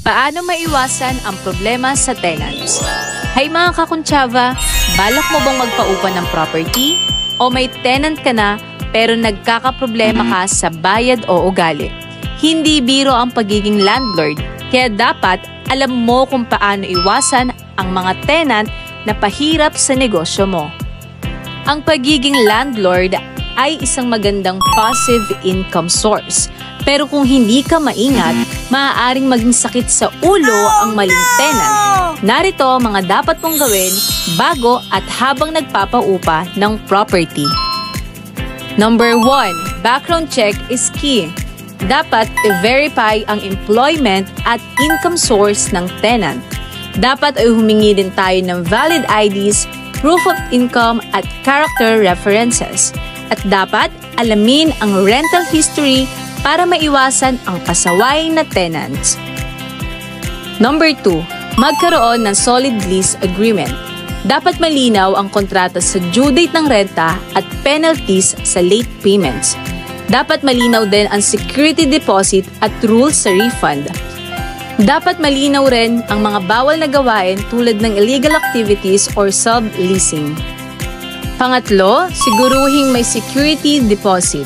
Paano maiwasan ang problema sa tenants? Hay mga kakuntsaba, balak mo bang magpaupa ng property? O may tenant ka na pero nagkakaproblema ka sa bayad o ugali? Hindi biro ang pagiging landlord, kaya dapat alam mo kung paano iwasan ang mga tenant na pahirap sa negosyo mo. Ang pagiging landlord ay isang magandang passive income source. Pero kung hindi ka maingat, maaaring maging sakit sa ulo ang maling tenant. Narito ang mga dapat mong gawin bago at habang nagpapaupa ng property. Number 1. Background check is key. Dapat i-verify ang employment at income source ng tenant. Dapat ay humingi din tayo ng valid IDs, proof of income at character references. At dapat alamin ang rental history para maiwasan ang pasaway na tenants. Number 2. Magkaroon ng solid lease agreement. Dapat malinaw ang kontrata sa due date ng renta at penalties sa late payments. Dapat malinaw din ang security deposit at rules sa refund. Dapat malinaw rin ang mga bawal na gawain tulad ng illegal activities or subleasing. Pangatlo, siguruhing may security deposit.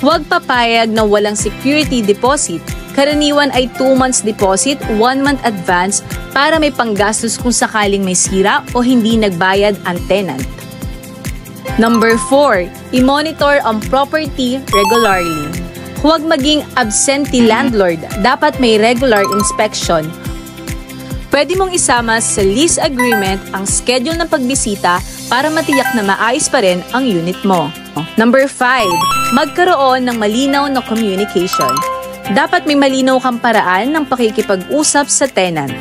Huwag papayag na walang security deposit. Karaniwan ay 2 months deposit, 1 month advance para may panggastos kung sakaling may sira o hindi nagbayad ang tenant. Number 4. I-monitor ang property regularly. Huwag maging absentee landlord. Dapat may regular inspection. Pwede mong isama sa lease agreement ang schedule ng pagbisita para matiyak na maayos pa rin ang unit mo. Number 5. Magkaroon ng malinaw na communication. Dapat may malinaw kang paraan ng pakikipag-usap sa tenant.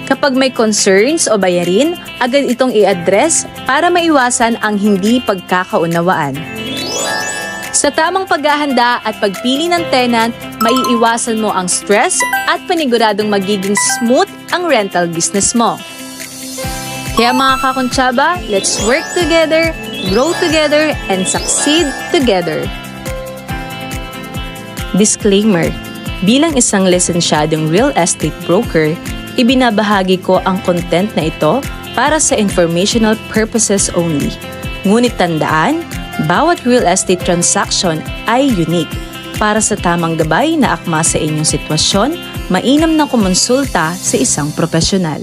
Kapag may concerns o bayarin, agad itong i-address para maiwasan ang hindi pagkakaunawaan. Sa tamang paghahanda at pagpili ng tenant, maiiwasan mo ang stress at paniguradong magiging smooth ang rental business mo. Kaya mga kakuntsaba, let's work together, grow together, and succeed together. Disclaimer: bilang isang lisensyadong real estate broker, ibinabahagi ko ang content na ito para sa informational purposes only. Ngunit tandaan, bawat real estate transaction ay unique. Para sa tamang gabay na akma sa inyong sitwasyon, mainam na kumonsulta sa isang profesional.